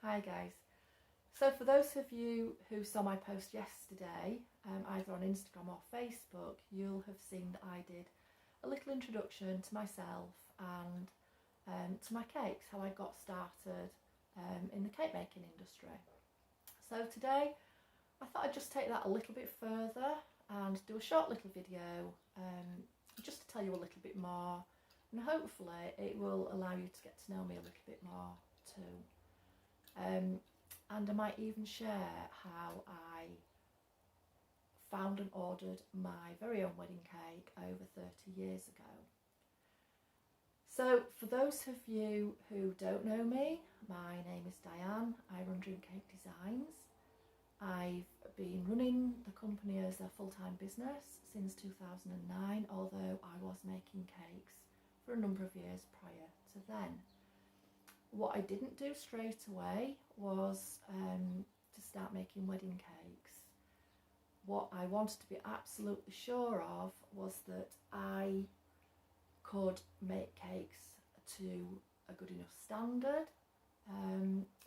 Hi guys. So for those of you who saw my post yesterday, either on Instagram or Facebook, you'll have seen that I did a little introduction to myself and to my cakes, how I got started in the cake making industry. So today I thought I'd just take that a little bit further and do a short little video just to tell you a little bit more, and hopefully it will allow you to get to know me a little bit more too. And I might even share how I found and ordered my very own wedding cake over 30 years ago. So for those of you who don't know me, my name is Diane. I run Dream Cake Designs. I've been running the company as a full-time business since 2009, although I was making cakes for a number of years prior to then. What I didn't do straight away was to start making wedding cakes. What I wanted to be absolutely sure of was that I could make cakes to a good enough standard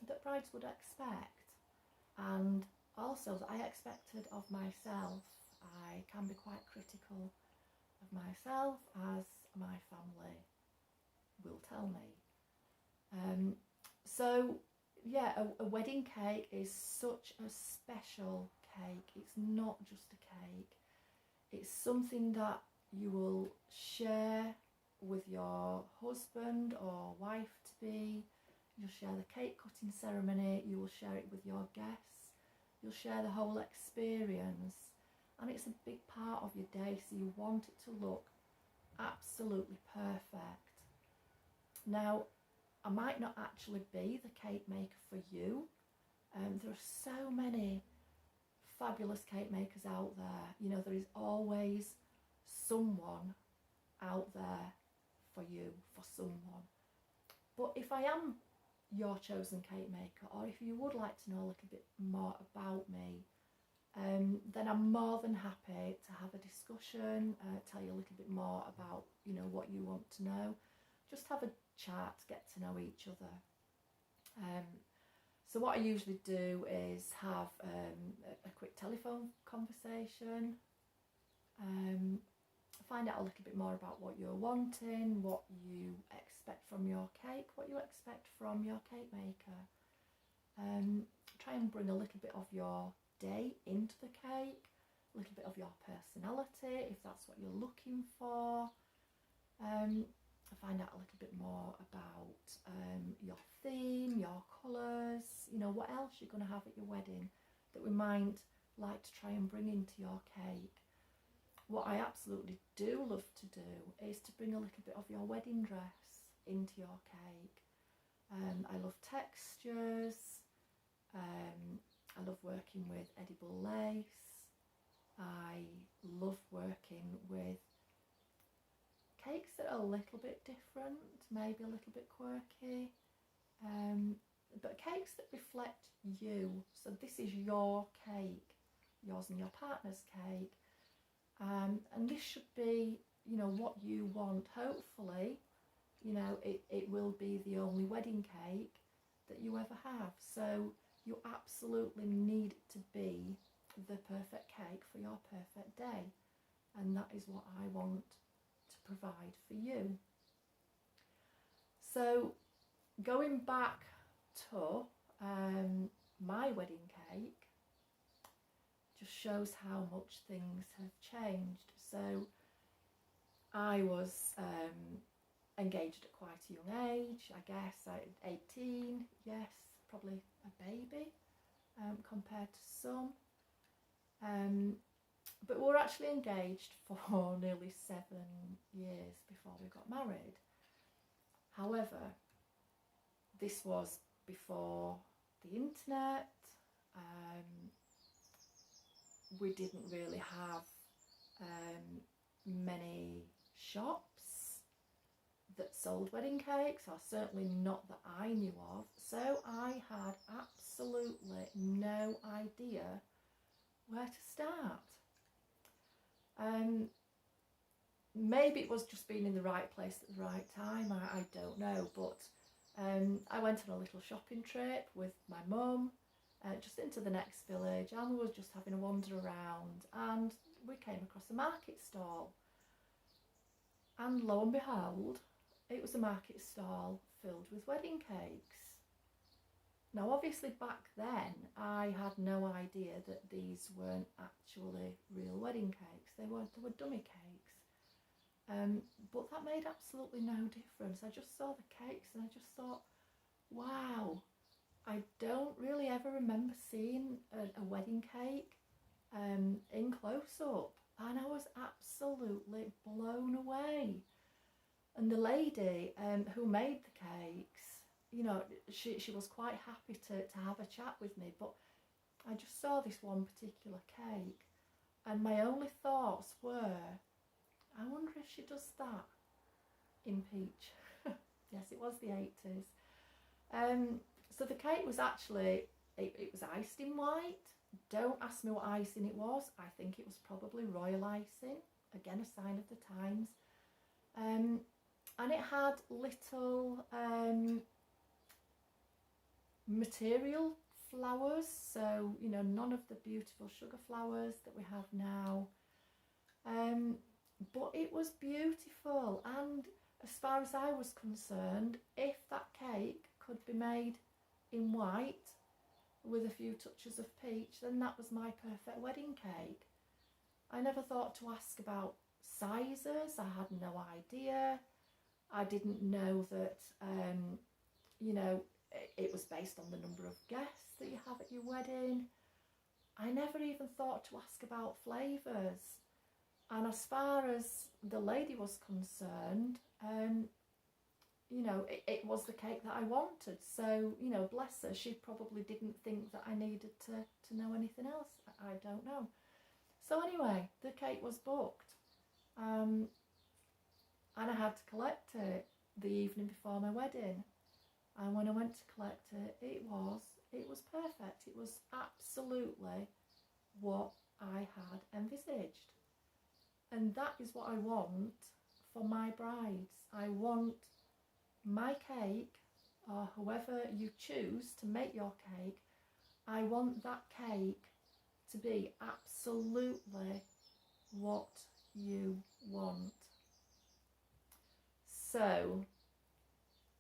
that brides would expect, and also that I expected of myself. I can be quite critical of myself, as my family will tell me. So yeah, a wedding cake is such a special cake. It's not just a cake. It's something that you will share with your husband or wife-to-be. You'll share the cake cutting ceremony. You will share it with your guests. You'll share the whole experience. And it's a big part of your day, so you want it to look absolutely perfect. Now, I might not actually be the cake maker for you. There are so many fabulous cake makers out there. You know, there is always someone out there for you, for someone. But if I am your chosen cake maker, or if you would like to know a little bit more about me, then I'm more than happy to have a discussion, tell you a little bit more about, you know, what you want to know. Just have a chat, get to know each other. So what I usually do is have a quick telephone conversation, find out a little bit more about what you're wanting, what you expect from your cake, what you expect from your cake maker. Try and bring a little bit of your day into the cake, a little bit of your personality, if that's what you're looking for. Find out a little bit more about your theme, your colours, you know, what else you're going to have at your wedding that we might like to try and bring into your cake. What I absolutely do love to do is to bring a little bit of your wedding dress into your cake. I love textures, I love working with edible lace, I love working with cakes that are a little bit different, maybe a little bit quirky, but cakes that reflect you. So this is your cake, yours and your partner's cake, and this should be, you know, what you want. Hopefully, you know, it will be the only wedding cake that you ever have. So you absolutely need it to be the perfect cake for your perfect day, and that is what I want to provide for you. So going back to my wedding cake just shows how much things have changed. So I was engaged at quite a young age, I guess, 18, yes, probably a baby compared to some. But we were actually engaged for nearly 7 years before we got married. However, this was before the internet. We didn't really have many shops that sold wedding cakes, or certainly not that I knew of. So I had absolutely no idea where to start. Maybe it was just being in the right place at the right time, I don't know, but I went on a little shopping trip with my mum, just into the next village, and we were just having a wander around, and we came across a market stall. And lo and behold, it was a market stall filled with wedding cakes. Now, obviously back then, I had no idea that these weren't actually real wedding cakes. They were dummy cakes. But that made absolutely no difference. I just saw the cakes and I just thought, wow, I don't really ever remember seeing a wedding cake in close-up. And I was absolutely blown away. And the lady who made the cakes, you know, she was quite happy to have a chat with me, but I just saw this one particular cake, and my only thoughts were, I wonder if she does that in peach. Yes, it was the 80s. So the cake was actually, it was iced in white. Don't ask me what icing it was. I think it was probably royal icing, again a sign of the times. And it had little material flowers, so, you know, none of the beautiful sugar flowers that we have now. But it was beautiful, and as far as I was concerned, if that cake could be made in white with a few touches of peach, then that was my perfect wedding cake. I never thought to ask about sizes. I had no idea. I didn't know that, you know, it was based on the number of guests that you have at your wedding. I never even thought to ask about flavours. And as far as the lady was concerned, you know, it was the cake that I wanted. So, you know, bless her, she probably didn't think that I needed to know anything else. I don't know. So anyway, the cake was booked. And I had to collect it the evening before my wedding. And when I went to collect it, it was perfect. It was absolutely what I had envisaged. And that is what I want for my brides. I want my cake, or whoever you choose to make your cake, I want that cake to be absolutely what you want. So,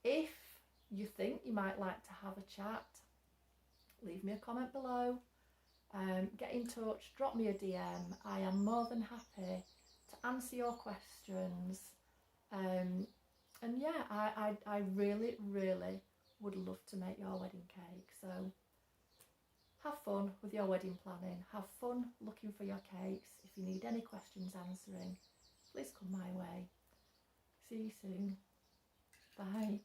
if you think you might like to have a chat, leave me a comment below, get in touch, drop me a DM. I am more than happy to answer your questions. And yeah, I really, really would love to make your wedding cake. So have fun with your wedding planning. Have fun looking for your cakes. If you need any questions answering, please come my way. See you soon. Bye.